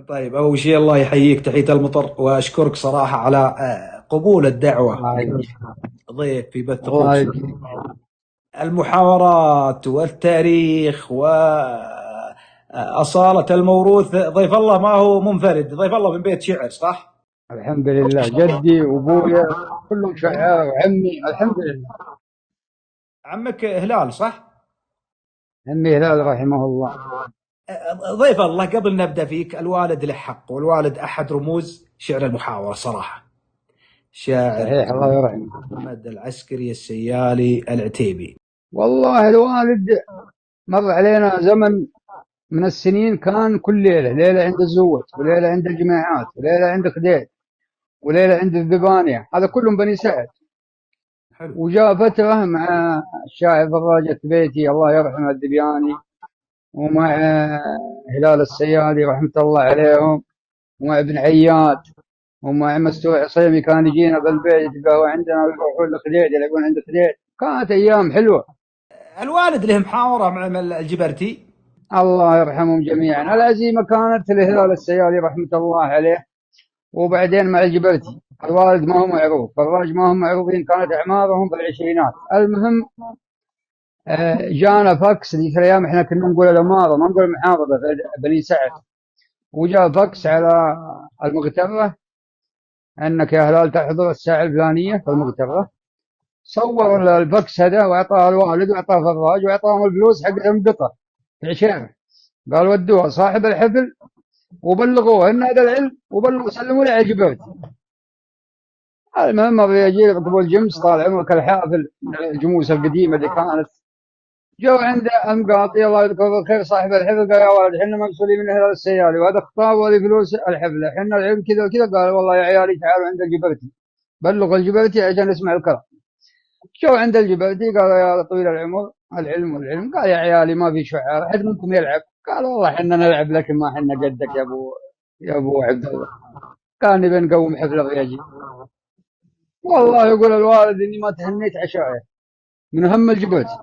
طيب، أول شيء الله يحييك تحية المطر، وأشكرك صراحة على قبول الدعوة الله يبارك. ضيف في بث الله أخوك. يبارك. المحاورات والتاريخ وأصالة الموروث. ضيف الله ما هو منفرد، ضيف الله من بيت شعر، صح؟ الحمد لله، جدي وابويا كلهم شعراء وعمي، الحمد لله. عمك هلال، صح؟ عمي هلال رحمه الله. ضيف الله، قبل نبدأ فيك، الوالد له حق، والوالد أحد رموز شعر المحاورة صراحة. شاعر صحيح، الله يرحمه. محمد العسكري السيالي العتيبي. والله الوالد مر علينا زمن من السنين، كان كل ليلة ليلة عند الزوج، وليلة عند الجماعات، وليلة عند خديج، وليلة عند الذبانية، هذا كلهم بني سعد. حلو. وجاء فترة مع الشاعر فراجة بيتي الله يرحمه الذبياني، ومع هلال السيالي رحمة الله عليهم، ومع ابن عياد، ومع مستوى عصيمي، كان يجينا بالبيت يتقهوى عندنا ويروحون لخديج يلعبون عند خديج. كانت أيام حلوة. الوالد له محاورة مع الجبرتي. الله يرحمهم جميعا. العزيمة كانت لهلال السيالي رحمة الله عليه، وبعدين مع الجبرتي. الوالد ما هو معروف، فراج ما هم معروفين، كانت أعمارهم بالعشرينات. المهم جانا فاكس ذيك الأيام، احنا كنا نقول الأمارة ما نقول المحافظة في بني سعد. وجاء فاكس على المغترة أنك يا هلال تحضر الساعة الفلانية في المغترة. صور الفاكس هذا وأعطاه الوالد وأعطاه فراج وأعطاهم الفلوس حقتهم قطر في عشيرة. قال ودوها صاحب الحفل وبلغوه ان هذا العلم، وبلغوا سلموا لي على جبرتي. المهم ابي يجي ابو الجمس طال عمرك الحافل من الجموس القديمه اللي كانت. جو عند المقاطي الله يذكره بالخير صاحب الحفل، قال يا ولد احنا مسؤولين من هذا السياري، وهذا خطاب وهذه فلوس الحفله، احنا العلم كذا وكذا. قال والله يا عيالي تعالوا عند الجبرتي، بلغوا الجبرتي عشان نسمع الكلام. جو عند الجبرتي قال يا طويل العمر العلم والعلم. قال يا عيالي ما في شعار، احد منكم يلعب؟ قال والله احنا نلعب لكن ما احنا قدك يا ابو عبد الله. كان نبي نقوم حفله ويجي. والله يقول الوالد اني ما تهنيت عشاء من هم الجبرتي.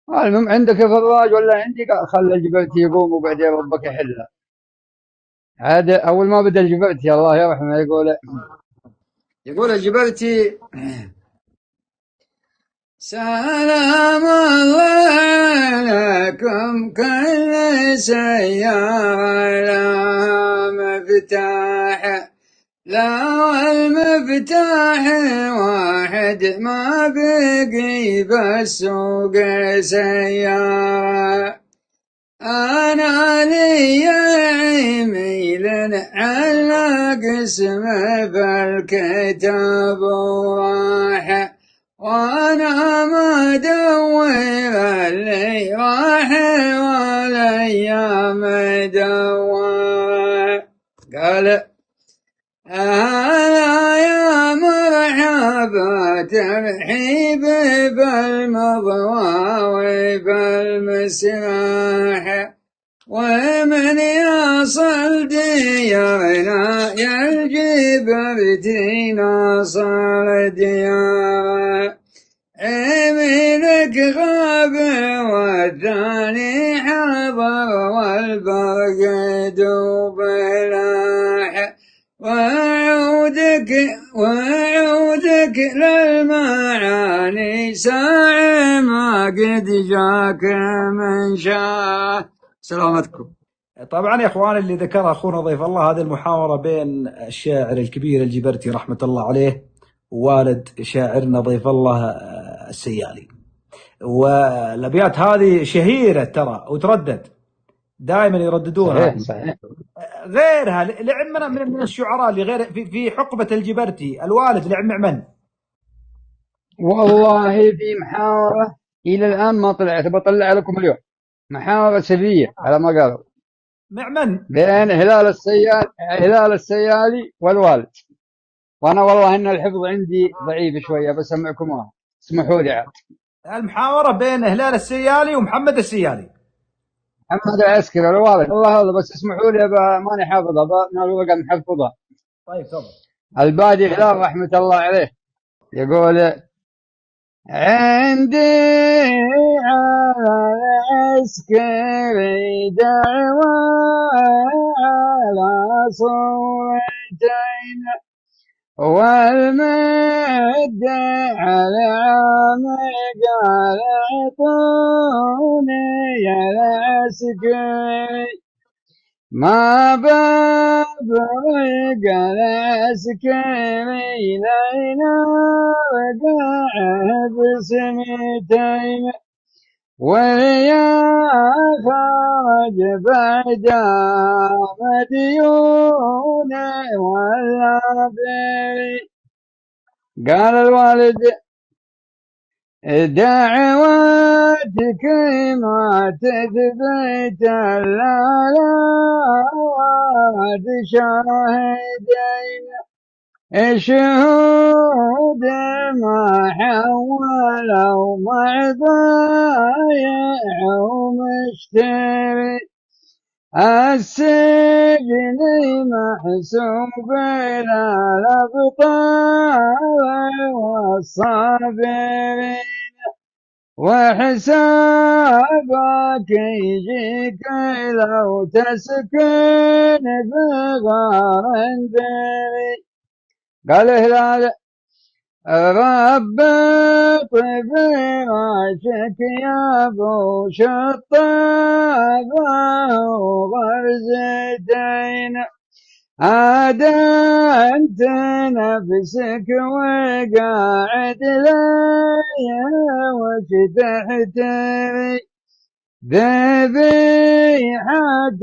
المهم عندك يا فراج ولا عندي؟ قال خلى الجبرتي يقوم وبعدين ربك يحلها. عاد اول ما بدا الجبرتي الله يرحمه يقول الجبرتي سلام الله عليكم كل سيارة مفتاح، لا والمفتاح واحد ما بقي بالسوق سيارة. أنا لي عميل على قسم بالكتاب وراح، وأنا ما دور اللي راح والأيام دور. قال هلا يا مرحبا ترحيب بالمضوى وبالمسراح، ومن يصل ديارنا يا الجبرتي ناصر ديار. عميلك غاب والثاني حضر والبرق دوب لاح، وعودك للمعاني ساعة ما قد جاك من شاه. سلامتكم. طبعا يا اخوان، اللي ذكرها اخونا ضيف الله، هذه المحاورة بين الشاعر الكبير الجبرتي رحمة الله عليه ووالد شاعرنا ضيف الله السيالي. والابيات هذه شهيرة ترى، وتردد دائما يرددونها. صحيح صحيح. غيرها لعمنا من الشعراء اللي غير في حقبة الجبرتي، الوالد لعم مع من؟ والله في محاورة إلى الآن ما طلعت، بطلع لكم اليوم محاورة سرية على ما قالوا مع من؟ بين هلال السيالي والوالد. وأنا والله إن الحفظ عندي ضعيف شوية، بسمعكم واحد اسمحوا لي عاد. المحاورة بين هلال السيالي ومحمد السيالي. محمد العسكري الوالد الله هذا، بس اسمحوا لي ماني حافظها، بقى محفظها. طيب تفضل. البادي هلال رحمة الله عليه يقول عندي على العسكري دعوة صورتين والمد على عامق قال اعطوني العسكري ما ببرق العسكري لينا وقعه بسنتين ويا خرج بعد مديونه ولا بري قال الوالد دعوتك ما تثبت لا ورد شاهدين شهود ما حولوا مع بايع ومشتري السجن محسوب لا الأبطال والصابرين وحسابك يجيك لو تسكن بغار دري قال هلال ربط فراشك يا ابو شطابه وغرزتين أنت نفسك وقاعد ليا وش تحتري ذبيحة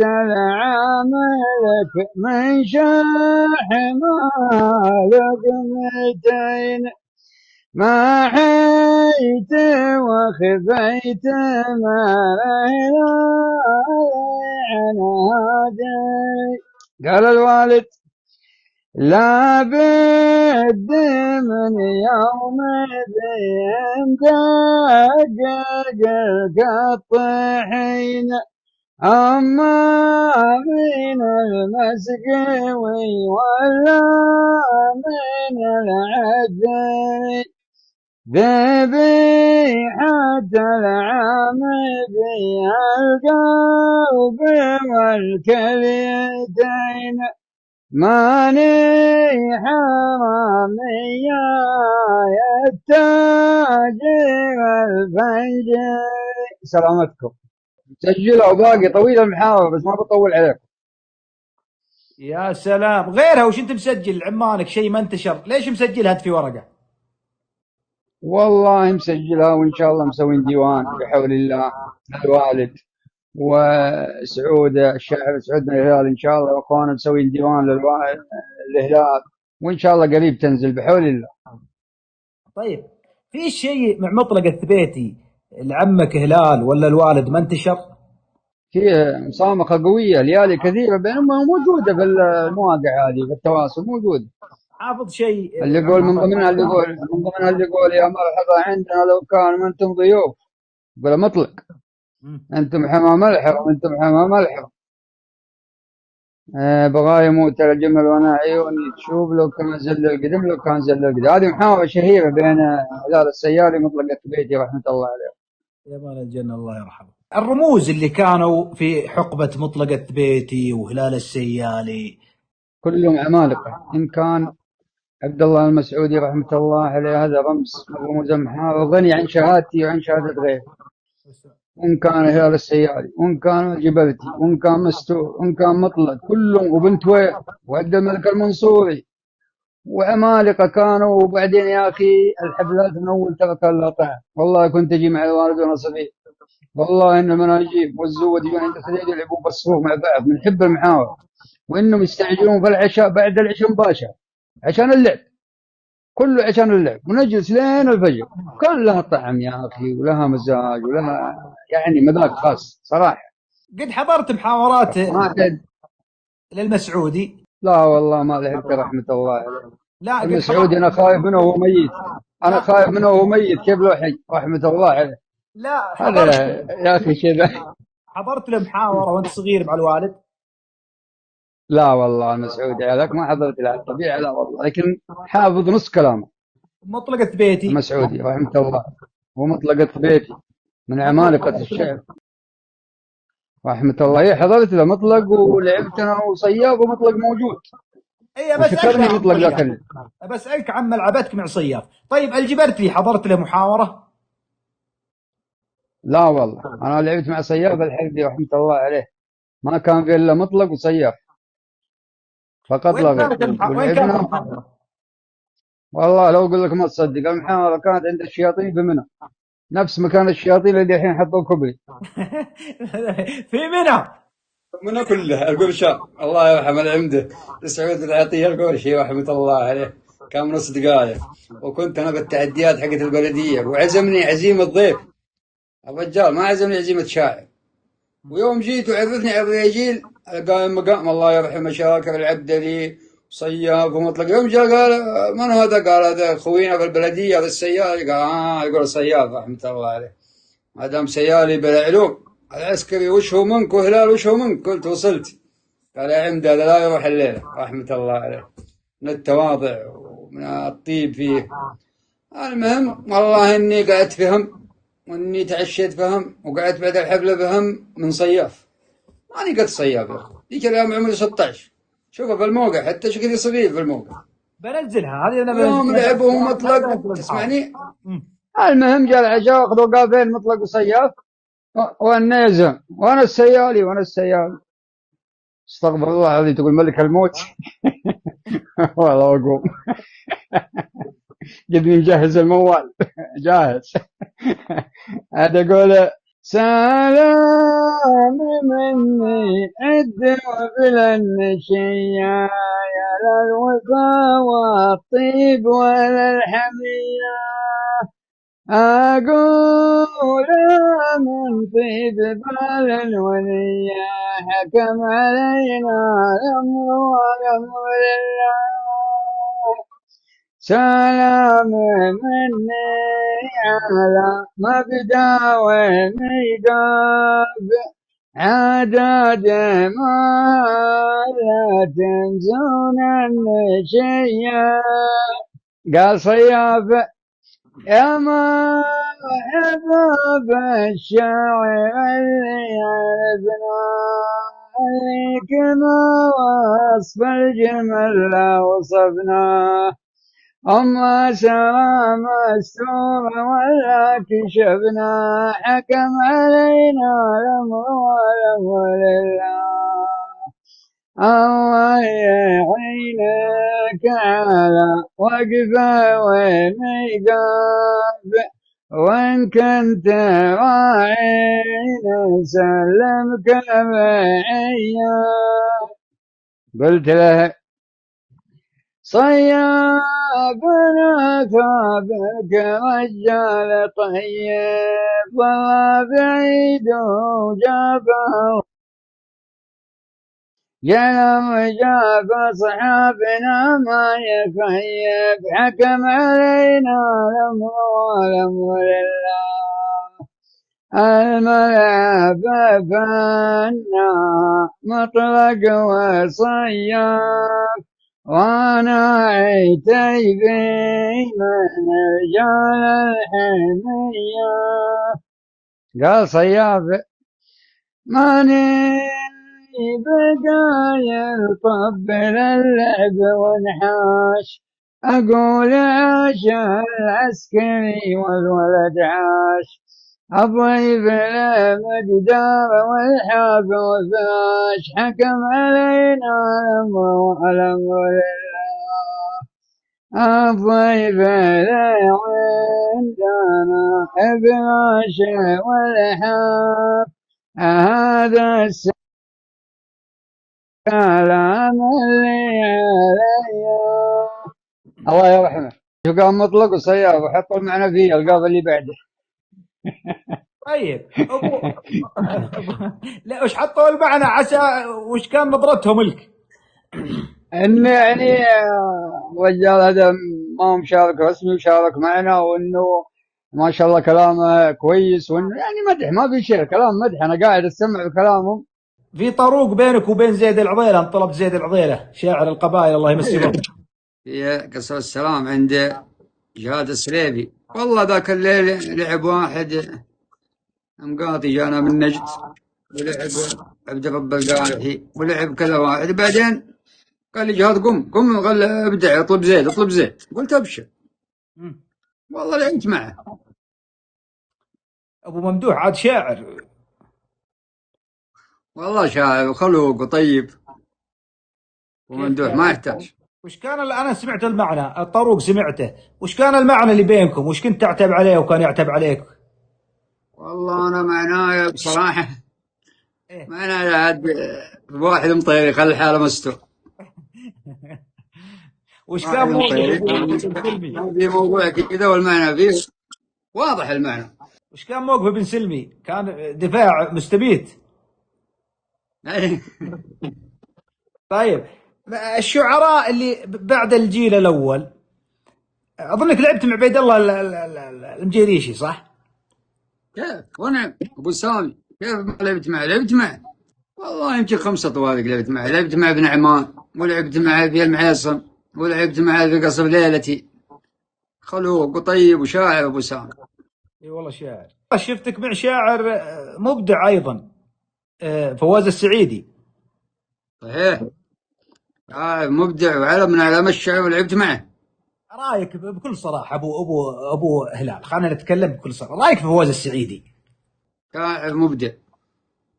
العاملك من شاح مالك 200 ما حيت وخفيت ما له عن هادي قال الوالد لا بد من يوم بين دقق القطحين أما من المسقوي ولا من العذري ذبيحة العام بها القلب والكليتين ماني حرامية يا التاجر الفنجري. سلامتكم. سجلوا باقي طويل المحاور بس ما بطول عليكم. يا سلام غيرها وش انت مسجل عمانك شيء ما انتشر ليش مسجلها في ورقة؟ والله مسجلها وإن شاء الله مسوين ديوان بحول الله الوالد وسعود الشاعر سعود بن الهلال إن شاء الله وأخوانا مسوين ديوان للهلال وإن شاء الله قريب تنزل بحول الله. طيب في شيء مع مطلق الثبيتي لعمك هلال ولا الوالد ما انتشر؟ فيه مسامخة قوية ليالي كثيرة بينما موجودة في المواقع هذه في التواصل موجودة. حافظ شيء اللي يقول من ضمنها اللي يقول يا مرحبا عندنا لو كان ما انتم ضيوف يقول مطلق انتم حمام الحر وانتم حمام الحر بغاية موت الجمل وانا عيوني تشوف لو كان زل القدم لو كان زل القدم. هذه محاورة شهيرة بين هلال السياري مطلق الثبيتي رحمة الله عليه. يا مال الجنة الله يرحمه. الرموز اللي كانوا في حقبة مطلق الثبيتي وهلال السيالي كلهم عمالقة. إن كان عبد الله المسعودي رحمة الله عليه هذا رمز من رموز المحاور غني عن شهادتي وعن شهادة غيره. وإن كان هلال السياري وإن كان الجبلتي وإن كان مستور وإن كان مطلق كلهم وبنت ويح وعبد الملك المنصوري وعمالقة كانوا. وبعدين يا أخي الحفلات من أول ترك اللطع والله كنت أجي مع الوالد وأنا صغير والله إن المناجيب والزود يجون عند خديجة يلعبوا بالصفوف مع بعض من حب المحاور وإنهم يستعجلون في العشاء بعد العشاء مباشر عشان اللعب كله عشان اللعب ونجلس لين الفجر. كان لها طعم يا أخي ولها مزاج ولها يعني مذاق خاص صراحة. قد حضرت محاورات للمسعودي؟ لا والله ما لحقت رحمة الله عليه. لا المسعودي أنا خايف منه وهو ميت. أنا خايف منه وهو ميت كيف لو حي رحمة الله عليه. لا هذا يا أخي كذا. حضرت له محاورة وأنت صغير مع الوالد؟ لا والله المسعودي هذاك ما حضرت له الطبيعة لا والله لكن حافظ نص كلامه. مطلق الثبيتي المسعودي رحمة الله ومطلق الثبيتي من عمالقة الشعر رحمة الله. إيه حضرت له مطلق ولعبت أنا وصياف ومطلق موجود، اي بسالك وشكرني عن مطلق ذاك صياف، بسالك عن ملعبتك مع صياف. طيب الجبرتلي حضرت له محاوره؟ لا والله أنا لعبت مع صياف الحربي رحمة الله عليه، ما كان في إلا مطلق وصياف فقط لا غير. وين كانت ولعبنا المحاوره؟ والله لو أقول لك ما تصدق، المحاورة كانت عند الشياطين في منى، نفس مكان الشياطين اللي الحين حطوا كوبري. في منى. منى كلها القرشة الله يرحمه العمدة سعود العطية القرشي رحمة الله عليه، كان من أصدقائي، وكنت أنا بالتحديات حقت البلدية، وعزمني عزيمة ضيف، الرجال ما عزمني عزيمة شاعر. ويوم جيت وعرفني على الرجيل القائم مقام الله يرحمه شاكر العبدلي صياف ومطلق. يوم جاء قال من هذا؟ قال هذا خوينا في البلدية هذا السيالي. قال يقول صياف رحمة الله عليه، ما دام سيالي بالعلوم العسكري وش هو منك وهلال وش هو منك؟ قلت وصلت. قال يا عمد هذا لا يروح الليلة رحمة الله عليه، من التواضع ومن الطيب فيه. المهم والله إني قعدت فهم، وإني تعشيت فهم، وقعدت بعد الحفلة فهم من صياف. ماني قد صياف يا أخو، ذيك الأيام عمري 16، شوفه في الموقع حتى شكلي صغير في الموقع. بنزلها هذه، انا يوم لعبوا بنزلها. مطلق تسمعني؟ المهم جاء العشاء واخذوا قافين مطلق وصياف والنيزم، وانا السيالي وانا السيالي. استغفر الله العظيم، تقول ملك الموت. والله اقوم جدني مجهز الموال جاهز. هذا يقول سلام مني عد وبالنشية يا للوفا والطيب وللحمية، أقول من طيب بال الولية حكم علينا الأمر والأمر لله. سلام مني على مبدأ وميقاف عدد ما لا تنسون النشية. قال صياف يا ما أحباب الشاعر اللي يعرفنا اللي كما وصف الجمل لا وصفناه، أما سلام مستور ولا كشفنا حكم علينا الأمر والأمر لله. الله يعينك على وقفة وميقاف، وإن كنت راعينا سلمك معيا. قلت له صيابنا ثابك رجال طيب والله بعيد وجابه جلم جاب صحابنا ما يخيب حكم علينا الأمر والأمر لله. الملعب فنا مطلق وصياف وانا عتيبي من رجال الحمية. قال صياف ماني بقايل طبل اللعب ونحاش، أقول عاش العسكري والولد عاش، الضيف له مقدار والحاب وفاش حكم علينا الأمر والأمر لله. الضيف له عندنا بلاش والحاب هذا السلام اللي عليا. الله يرحمه شو قام مطلق وصياب وحطوا المعنى فيه القاف اللي بعده. طيب لا وش حطوا المعنى عسى وش كان نظرتهم لك؟ انه يعني الرجال هذا ما هو مشارك رسمي وشارك معنا، وانه ما شاء الله كلامه كويس، وانه يعني مدح ما في شيء، كلام مدح انا قاعد استمع بكلامهم. في طروق بينك وبين زيد العضيله، انطلب زيد العضيله شاعر القبائل الله يمسيه. في قصر السلام عند جهاد السليبي، والله ذاك الليل لعب واحد مقاطي جانا من نجد، ولعب عبد الرب القارحي، ولعب كذا واحد. بعدين قال لي جهاد قم قال ابدع، اطلب زيد اطلب زيد. قلت ابشر، مم. والله لعبت معه. ابو ممدوح عاد شاعر. والله شاعر وخلوق وطيب كيف وممدوح، كان؟ ما يحتاج. وش كان انا سمعت المعنى، الطاروق سمعته، وش كان المعنى اللي بينكم؟ وش كنت تعتب عليه وكان يعتب عليك؟ والله انا معناي بصراحه، ايه. معناي عاد بواحد مطيري خلي الحاله مستور. وش واحد كان موقف مطيري ابن سلمي؟ ما في موضوع كذا، والمعنى فيه واضح المعنى. وش كان موقف ابن سلمي؟ كان دفاع مستبيت. طيب، الشعراء اللي بعد الجيل الاول، اظنك لعبت مع عبيد الله المجيريشي صح؟ كيف ونعم ابو سامي، كيف ما لعبت معه؟ لعبت معه والله يمكن 5 طوارق لعبت معه. لعبت معه ابن عمان، ولعبت معه في المعيصم، ولعبت معه في قصر ليلتي. خلوق وطيب وشاعر ابو سامي. اي والله شاعر. شفتك مع شاعر مبدع ايضا، فواز السعيدي. صحيح، مبدع وعلم من علامات الشعر، ولعبت معه. رايك بكل صراحه، ابو هلال، خلينا نتكلم بكل صراحه، رايك في فواز السعيدي؟ شاعر مبدع،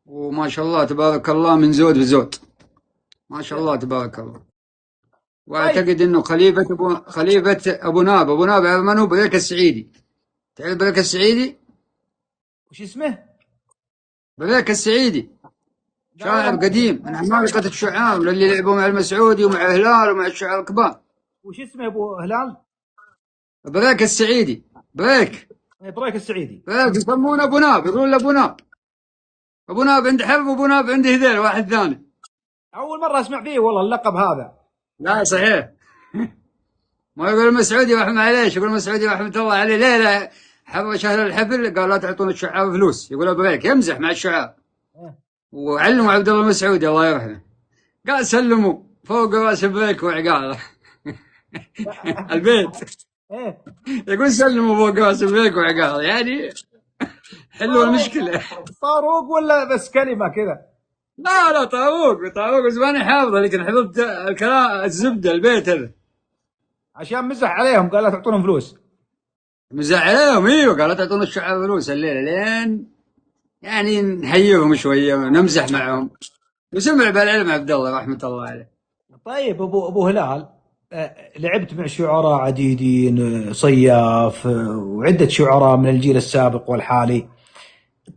وما شاء الله تبارك الله من زود بزود، ما شاء الله تبارك الله. طيب. واعتقد انه خليفه ابو ناب. ابو ناب من هو؟ بذلك السعيدي. تعرف بذلك السعيدي؟ وش اسمه؟ بذلك السعيدي لا شاعر والله. قديم من عمالقة الشعراء، اللي لعبوا مع المسعودي ومع هلال ومع الشعراء الكبار. وش اسمه ابو هلال؟ بريك السعيدي، بريك بريك السعيدي. بريك يسمونه ابو ناب، يقولون له ابو ناب. ابو ناب عند حرب، وابو ناب عند هذيل واحد ثاني. اول مره اسمع فيه والله اللقب هذا. لا صحيح. ما يقول المسعودي رحمه عليه، يقول المسعودي رحمه الله عليه ليله حضر شهر الحفل قال لا تعطون الشعراء فلوس، يقول بريك يمزح مع الشعراء. وعلموا عبد الله المسعودي الله يرحمه، قال سلموا فوق راس بريك وعقاله. البيت ايه. يقول سلموا فوق راس بريك وعقاله، يعني حلوا المشكله. صاروخ ولا بس كلمه كذا؟ لا طاروق زماني حافظه، لكن حفظت الكلام الزبده البيت هذا. عشان مزح عليهم قال لا تعطونهم فلوس. مزح عليهم، ايوه قال لا تعطون الشعراء فلوس الليله، لين يعني نحييهم شويه ونمزح معهم. وسمع بالعلم عبد الله رحمه الله عليه. طيب ابو هلال، لعبت مع شعراء عديدين، صياف، وعده شعراء من الجيل السابق والحالي.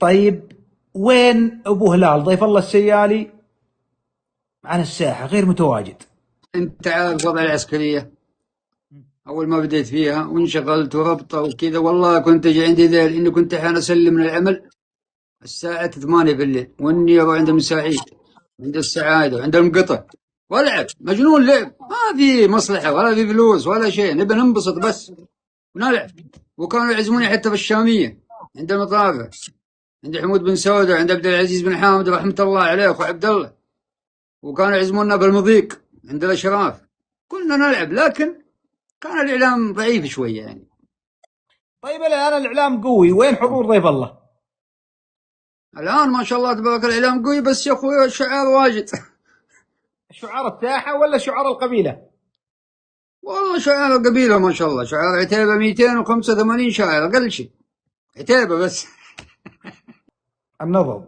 طيب، وين ابو هلال ضيف الله السيالي عن الساحه غير متواجد؟ انت عارف وضع العسكريه اول ما بديت فيها وانشغلت وربطه وكذا، والله كنت اجي عندي ذيل اني كنت احيانا اسلم من العمل الساعه 8 بالليل، واني اروح عند المساعيد، عند السعاده وعند المقطع، والعب مجنون لعب، ما في مصلحه ولا في فلوس ولا شيء، نبي ننبسط بس ونلعب. وكانوا يعزموني حتى في الشاميه عند المطافع، عند حمود بن سوده، عند عبد العزيز بن حامد رحمه الله عليه اخو عبد الله، وكانوا يعزمونا بالمضيق عند الاشراف. كنا نلعب، لكن كان الاعلام ضعيف شويه يعني. طيب الان الاعلام قوي، وين حضور ضيف الله؟ الان ما شاء الله تبارك الاعلام قوي، بس يا اخوي الشعار واجد. شعار الساحه ولا شعار القبيله؟ والله شعار القبيله ما شاء الله، شعار عتيبه 285 شاعر اقل شيء، عتيبه بس. النظم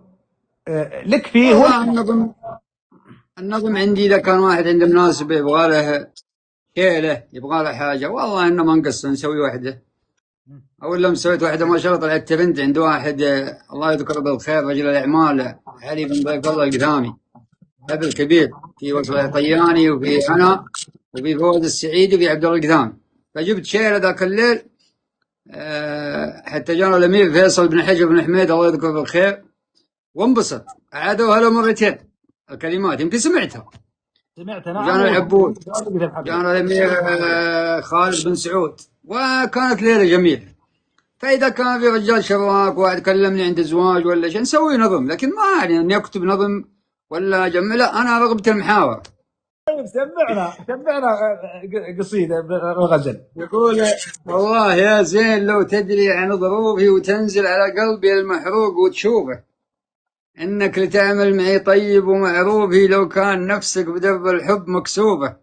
لك فيه والله النظم عندي اذا كان واحد عنده مناسبه يبغى له كيله، يبغى له حاجه، والله انه ما نقصر نسوي واحده. اول لما سويت واحده ما شاء الله طلعت ترند عند واحد الله يذكره بالخير، رجل الاعمال علي بن ضيف الله القدامي، حفل كبير في وصل الطياني وفي انا وفي فوز السعيدي وفي عبد الله القدامي. فجبت شيله ذاك الليل، حتى جانا الامير فيصل بن حجر بن حميد الله يذكره بالخير، وانبسط. عادوها له مرتين الكلمات، يمكن سمعتها. سمعتها. جانا العبود، جانا الامير خالد بن سعود، وكانت ليله جميله. فاذا كان في رجال شراك واحد كلمني عند الزواج ولا شيء نسوي نظم، لكن ما يعني اني اكتب نظم ولا اجمع، لا انا رغبه المحاور. طيب سمعنا قصيده الغزل. يقول والله يا زين لو تدري عن ظروفي وتنزل على قلبي المحروق وتشوفه، إنك لتعمل معي طيب ومعروفي، لو كان نفسك بدرب الحب مكسوبة،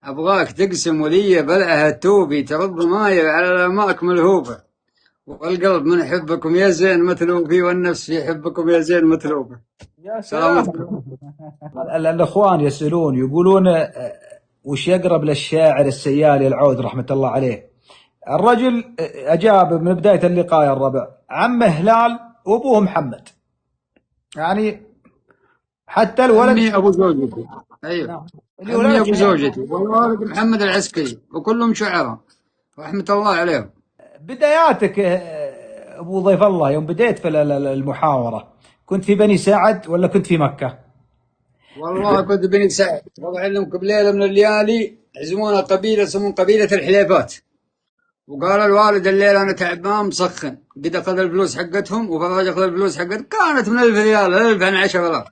أبغاك تقسم ولي بلعها التوبي، ترد مايل على الأماك ملهوبة، والقلب من حبكم يا زين متلوفي، والنفس في حبكم يا زين متلوفة. يا سلام. سلامتكم. الأخوان يسألون يقولون وش يقرب للشاعر السيالي العود رحمة الله عليه؟ الرجل أجاب من بداية اللقاء يا الربع، عمه هلال وأبوه محمد، يعني حتى الولد أمي أبو زوجتي، أيوه، نعم. أمي أبو زوجتي، والوالد محمد العسكري، وكلهم شعراء رحمة الله عليهم. بداياتك أبو ضيف الله، يوم بديت في المحاورة كنت في بني سعد ولا كنت في مكة؟ والله كنت بني سعد، والله علمك بليلة من الليالي عزمونا قبيلة يسمون قبيلة الحليفات، وقال الوالد الليلة أنا تعبان مسخن، قد أخذ الفلوس حقتهم وفراج أخذ الفلوس حقتهم، كانت من 1000 ريال 1000 عن 10,000،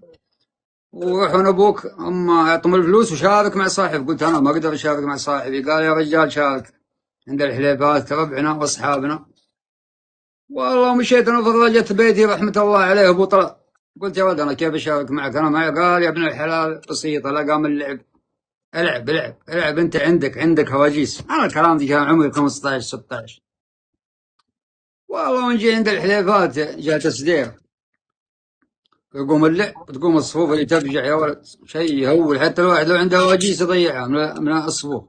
وروحون أبوك أما أعطهم الفلوس وشارك مع صاحب. قلت أنا ما أقدر أشارك مع صاحبي. قال يا رجال شارك عند الحليفات ربعنا وأصحابنا. والله مشيت أنا وفرجت بيتي رحمة الله عليه أبو طلال، قلت يا ولد أنا كيف أشارك معك أنا معي؟ قال يا ابن الحلال بسيطة، لا قام اللعب، العب العب العب، أنت عندك هواجيس. أنا الكلام دي كان عمري 15 16. والله ونجي عند الحليفات جاء تسدير، يقوم اللعب وتقوم الصفوف اللي ترجع يا ولد، شيء يهول، حتى الواحد لو عنده هواجيس يضيعها من الصفوف.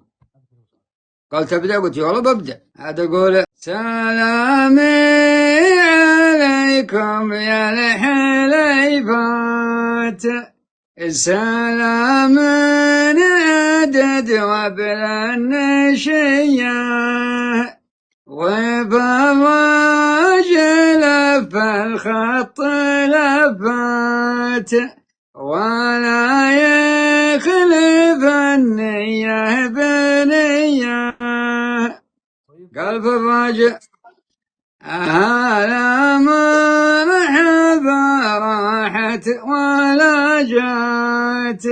قال تبدأ؟ قلت والله ببدأ. عاد أقول سلامي عليكم يا الحليفات، السلام عدد وبلا النشية، وبالرجل فالخط لفات، ولا يخلف النية بنية. قال فالراجع هلا مرحبا راحت ولا جات،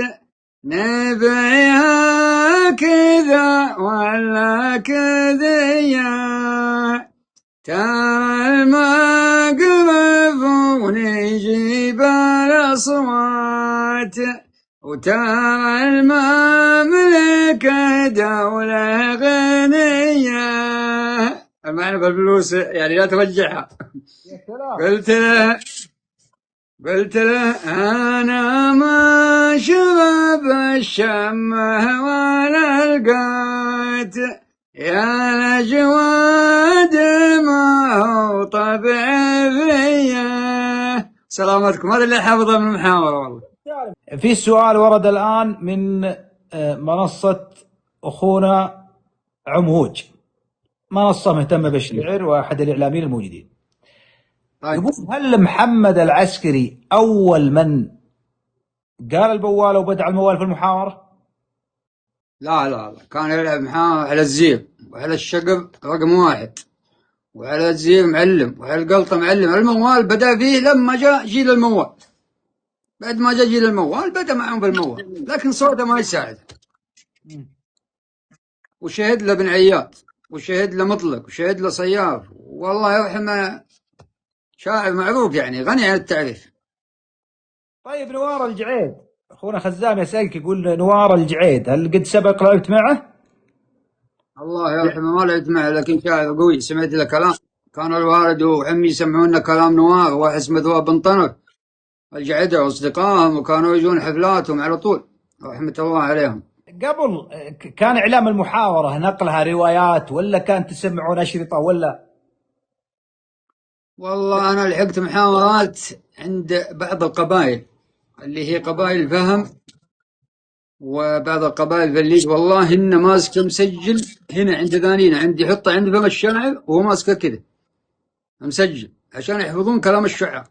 نبيها كذا ولا كذية، ترى المقرب ونجيب الأصوات، وترى المملكة دولة غنية. المعنى بالفلوس يعني لا ترجعها. قلت له أنا ما شرب الشمه ولا القات، يا الجواد ما هو طبع فيا. سلامتكم. هذا اللي حافظه من المحاورة. والله في سؤال ورد الآن من منصة أخونا عمهوج، منصة مهتمة بالشعر وأحد الإعلاميين الموجودين. طيب. يقول هل محمد العسكري أول من قال البوالة وبدع الموال في المحاورة؟ لا كان يلعب معاه على الزير وعلى الشقب رقم 1، وعلى الزير معلم، وعلى القلطة معلم. الموال بدأ فيه لما جاء جيل الموال، بعد ما جاء جيل الموال بدأ معهم بالموال، لكن صوته ما يساعد. وشهد له بن عياد، وشهد له مطلق، وشهد له صيار، والله يرحمه شاعر معروف يعني غني عن التعريف. طيب نوار الجعيد، أخونا خزام يسألك يقول نوار الجعيد هل قد سبق لعبت معه؟ الله يرحمه ما لعبت معه، لكن شاعر قوي. سمعت له كلام، كان الوالد وعمي يسمعون كلام نوار، واحد اسمه ذواب بن طنر الجعيدة واصدقائهم، وكانوا يجون حفلاتهم على طول رحمة الله عليهم. قبل كان إعلام المحاورة نقلها روايات ولا كان تسمعون أشرطة ولا؟ والله أنا لحقت محاورات عند بعض القبائل اللي هي قبائل فهم، وبعض القبائل فليج، والله إن ماسكه مسجل هنا عند ذانينا، عندي يحطه عند فم الشاعر وهو ماسكه كذا مسجل عشان يحفظون كلام الشعراء.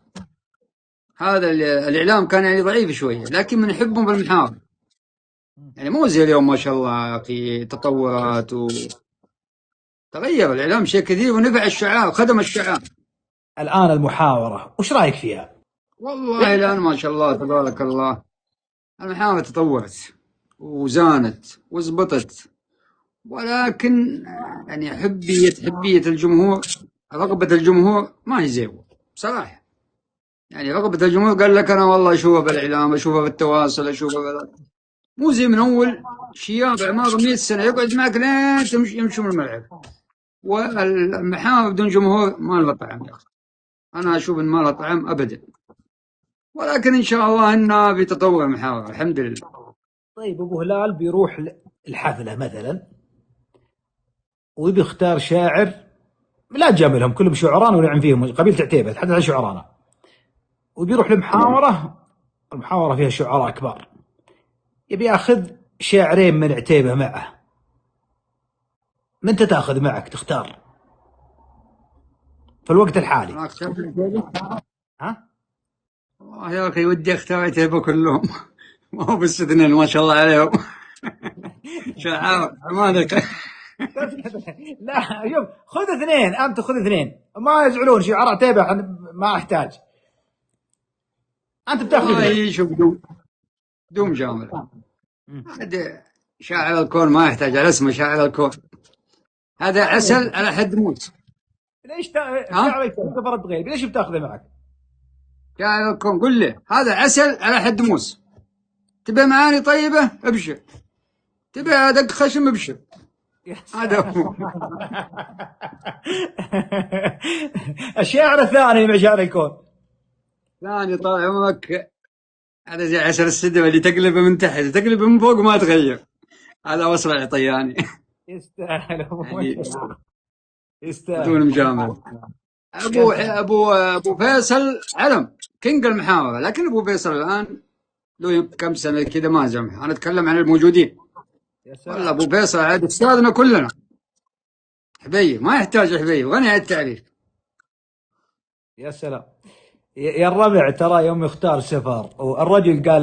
هذا الإعلام كان يعني ضعيف شوية، لكن من يحبهم بالمحاور يعني مو زي اليوم ما شاء الله في تطورات تغير الإعلام شيء كثير، ونفع الشعراء وخدم الشعراء. الآن المحاورة وش رأيك فيها؟ والله الآن ما شاء الله تبارك الله المحاورة تطورت وزانت وزبطت، ولكن يعني حبية الجمهور، رغبة الجمهور ما هي زي بصراحة. يعني رغبة الجمهور قال لك أنا والله أشوفه بالإعلام، أشوفه بالتواصل، أشوفه مو زي من أول شياب أعمار 100 سنة يقعد معك لين يمشوا من الملعب. والمحاور بدون جمهور ما لها طعم يا أخي، أنا أشوف إن ما لها طعم أبدا. ولكن إن شاء الله إنها بتطور المحاور الحمد لله. طيب أبو هلال بيروح الحفلة مثلا وبيختار شاعر، لا تجاملهم كلهم شعراء ونعم فيهم، قبيلة عتيبة تحدث عن شعرانا، وبيروح لمحاورة، المحاورة فيها شعراء كبار، يبي ياخذ شاعرين من عتيبة معه، من تاخذ معك تختار في الوقت الحالي؟ ها؟ والله يا أخي ودي أختار عتيبة كلهم ما هو بس اثنين ما شاء الله عليهم شعار أمانك. لا شوف، خذ اثنين، انت خذ اثنين ما يزعلون شعراء عتيبة، ما احتاج، انت بتاخذ والله شوف دوم جامل. هذا شاعر الكون ما يحتاج على اسمه شاعر الكون، هذا عسل على حد موت. ليش شعرك فرد غير، ليش بتاخذه معك؟ شاعر الكون قل له هذا عسل على حد موس، تبي معاني طيبة ابشر، تبي دق خشم ابشر، هذا هو. الشاعر الثاني مع شاعر الكون ثاني طال عمرك هذا زي عسل السدوة اللي تقلبه من تحت تقلبه من فوق ما تغير، هذا وصل العطياني. يستاهل يستاهل بدون مجامل. ابو فيصل علم كينج المحاورة، لكن ابو فيصل الان له كم سنة كذا ما زمح، انا اتكلم عن الموجودين. والله ابو فيصل عاد استاذنا كلنا، حبيب ما يحتاج حبيب، غني عن التعريف. يا سلام يا الربع، ترى يوم يختار سفر والرجل قال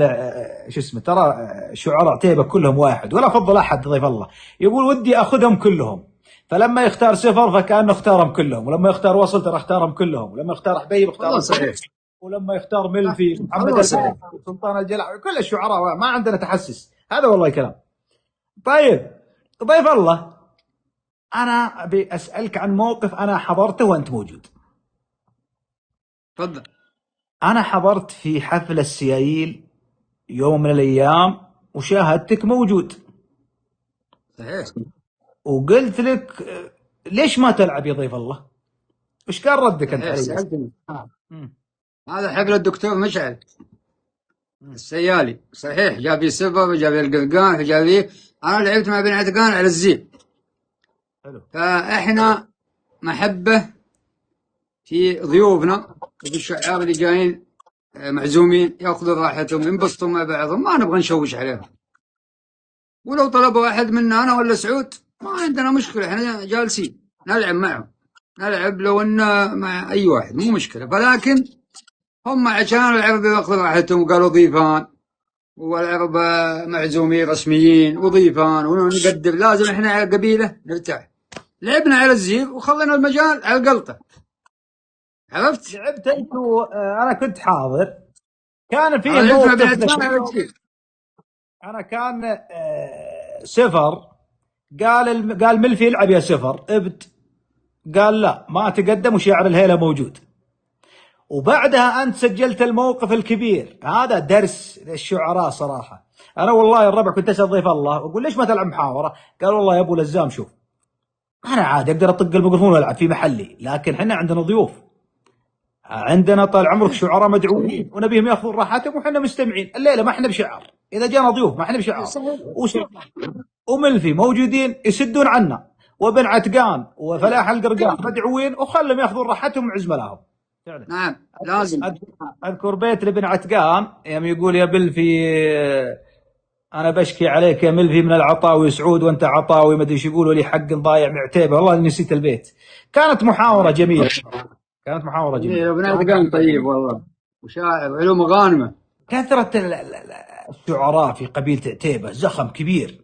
شو اسمه، ترى شعراء عتيبة كلهم واحد ولا فضل احد ضيف الله، يقول ودي اخذهم كلهم، فلما يختار سفر فكانه اختارهم كلهم، ولما يختار وصل ترى اختارهم كلهم، ولما يختار حبيب اختارهم صحيح، ولما يختار ملفي محمد سلطان الجلع، كل الشعراء ما عندنا تحسس، هذا والله كلام. طيب ضيف الله، انا ابي اسالك عن موقف انا حضرته وانت موجود. تفضل. انا حضرت في حفل السياييل يوم من الايام وشاهدتك موجود. صحيح. وقلت لك ليش ما تلعب يا ضيف الله؟ ايش كان ردك انت علي؟ هذا حفل الدكتور مشعل السيالي، صحيح جاب لي سفر وجاب لي القرقاح وجاب لي، انا لعبت مع بن عتقان على الزين. حلو. فاحنا محبه في ضيوفنا وفي الشعار اللي جايين معزومين ياخذوا راحتهم ينبسطوا مع بعضهم، ما نبغى نشوش عليهم. ولو طلبوا احد منا انا ولا سعود ما عندنا مشكله، احنا جالسين نلعب معهم، نلعب لو ان مع اي واحد مو مشكله. ولكن هم عشان العرب ياخذوا راحتهم وقالوا ضيفان، والعرب معزومين رسميين وضيفان ونقدر، لازم احنا قبيله نرتاح. لعبنا على الزيف وخلينا المجال على القلطه. عرفت؟ لعبت انت انا كنت حاضر، كان فيه انا كان سفر قال ملفي يلعب يا سفر ابد، قال لا ما تقدم وشاعر الهيله موجود. وبعدها انت سجلت الموقف الكبير هذا، درس للشعراء صراحه. انا والله الربع كنت اسال ضيف الله واقول ليش ما تلعب محاوره؟ قال والله يا ابو لزام شوف انا عادي اقدر اطق الميكروفون والعب في محلي، لكن احنا عندنا ضيوف، عندنا طال عمرك شعراء مدعوين ونبيهم ياخذون راحتهم وحنا مستمعين، الليله ما احنا بشعر، اذا جانا ضيوف ما احنا بشعر. وملفي موجودين يسدون عنا، وابن عتقان وفلاح القرقان مدعوين وخلهم ياخذون راحتهم وعزمه لهم. نعم لازم. اذكر بيت لابن عتقان يوم يقول يا ملفي انا بشكي عليك يا ملفي من العطاوي سعود وانت عطاوي ما ادري ايش يقولوا لي حق ضايع معتيبه، والله نسيت البيت. كانت محاوره جميله، كانت محاوره جميله. ابن عتقان طيب والله وشاعر علوم غانمه. كثره الشعراء في قبيله عتيبه زخم كبير،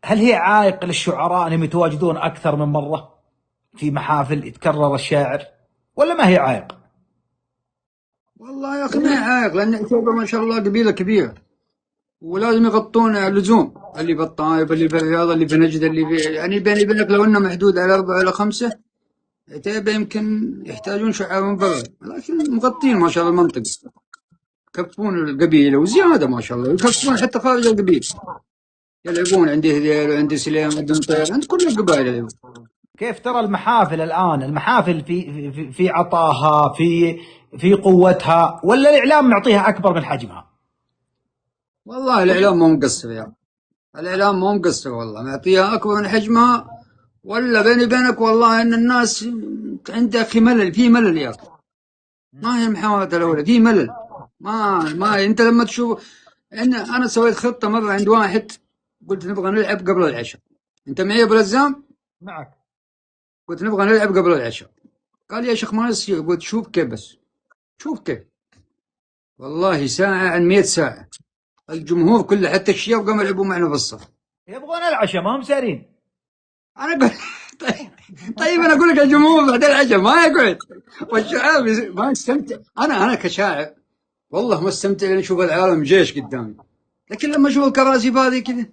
هل هي عائق للشعراء انهم يتواجدون اكثر من مره في محافل يتكرر الشاعر، ولا ما هي عائق؟ والله يا اخي ما هي عائق، لان عتيبه ما شاء الله قبيله كبيره ولازم يغطون اللزوم، اللي في الطائف اللي في الرياض اللي في نجد اللي في، يعني بيني وبينك لو انه محدود على 4 ولا 5 عتيبة يمكن يحتاجون شعار من برا، لكن مغطين ما شاء الله المنطقة، يكفون القبيلة وزيادة ما شاء الله، يكفون حتى خارج القبيلة، يلعبون عندي هذيل وعندي سليم وعندي مطير، عند كل القبائل يلعبون. كيف ترى المحافل الآن؟ المحافل في عطاها، في قوتها، ولا الإعلام معطيها أكبر من حجمها؟ والله الإعلام مو مقصر يا، الإعلام مو مقصر والله، معطيها أكبر من حجمها. ولا بيني بينك والله إن الناس عندها أخي ملل، في ملل يا أخي، ما هي المحاولات الأولى، في ملل. ما أنت لما تشوف إن أنا سويت خطة مرة عند واحد، قلت نبغى نلعب قبل العشاء، أنت معي يا أبو لزام؟ معك. قلت نبغى نلعب قبل العشاء، قال يا شيخ ما يصير، قلت شوف كيف بس، شوف كيف، والله ساعة عن 100 ساعة، الجمهور كله حتى الشياب قاموا يلعبوا معنا في الصف. يبغون العشاء، ما هم سارين. أنا أقول طيب, طيب أنا أقول لك الجمهور بعد العشاء ما يقعد، والشعاب ما يستمتع. أنا كشاعر والله ما استمتع لأن أشوف العالم جيش قدامي، لكن لما أشوف الكراسي فاضية كذا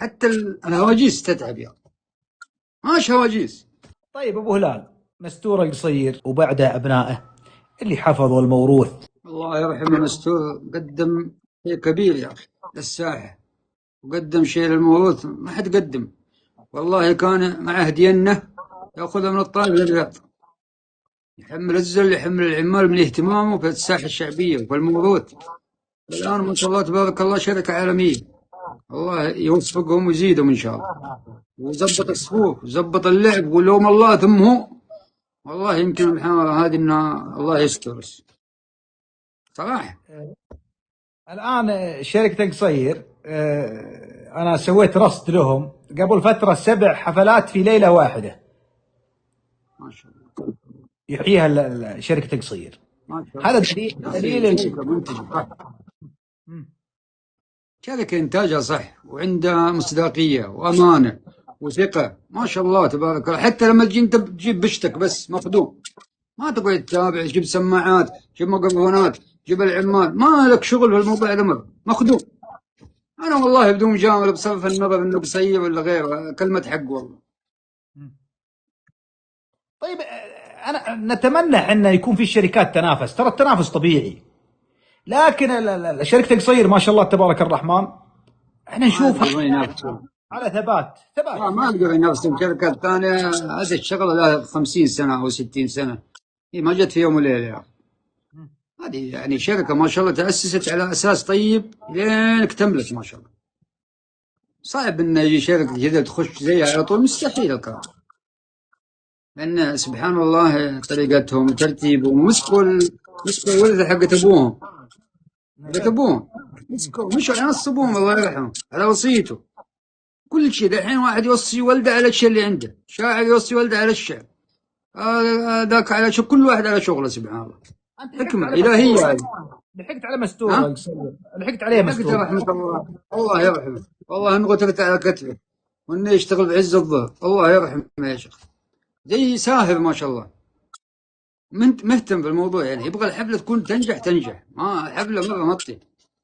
حتى الهواجيس تتعب يا، ماش هواجيس. طيب أبو هلال، مستور القصير وبعده أبنائه اللي حفظوا الموروث، الله يرحمه مستور، قدم شيء كبير يا أخي للساحة، وقدم شيء للموروث ما حد قدم. والله كان معه دينه يأخذها من الطالب للرياض، يحمل الزل، يحمل العمال من اهتمامه في الساحة الشعبية وفي الموروث. الآن ما شاء الله تبارك الله شركة عالمية، الله يوفقهم ويزيدهم إن شاء الله، وزبط الصفوف وزبط اللعب، ولوم الله ثم هو. والله يمكن المحاولة هذه إن الله يستر بس صراحة. الآن شركة القصير أنا سويت رصد لهم قبل فترة 7 حفلات في ليلة واحدة ما شاء الله يحييها شركة القصير. ما شاء الله. هذا دليل شركة منتجة صح، شركة إنتاجها صح، وعندها مصداقية وأمانة وثقة ما شاء الله تبارك الله. حتى لما تجي أنت تجيب بشتك بس مخدوم، ما تقعد تتابع، تجيب سماعات، تجيب ميكروفونات، تجيب العمال، ما لك شغل في الموضوع هذا مرة مخدوم. أنا والله بدون مجاملة بصرف النظر إنه قصير ولا غيره، كلمة حق والله. طيب أنا نتمنى أن يكون في شركات تنافس، ترى التنافس طبيعي، لكن شركة القصير ما شاء الله تبارك الرحمن احنا نشوفها على ثبات. ما أقدر ينافسون شركات ثانية، هذا الشغلة لها 50 سنة أو 60 سنة، هي ما جت في يوم وليلة يعني. هذه يعني شركة ما شاء الله تأسست على أساس طيب لين اكتملت ما شاء الله. صعب إن يجي شركة كذا تخش زيها على طول، مستحيل الكلام، لأن سبحان الله طريقتهم وترتيبهم، مسكوا الورثة حقت أبوهم، مشوا على نص أبوهم الله يرحمه على وصيته كل شيء. الحين واحد يوصي ولده على الشيء اللي عنده، شاعر يوصي ولده على الشعر، ذاك على شغل، كل واحد على شغله سبحان الله، حكمة إلهية هذه. لحقت على مستور، لحقت عليه مستور رحمة الله، الله يرحمه، والله إن قتلت على كتفه وإنه يشتغل بعز الظهر، الله يرحمه يا شيخ، زي ساهر ما شاء الله، مهتم بالموضوع، يعني يبغى الحفلة تكون تنجح، ما حفلة مرة مطي.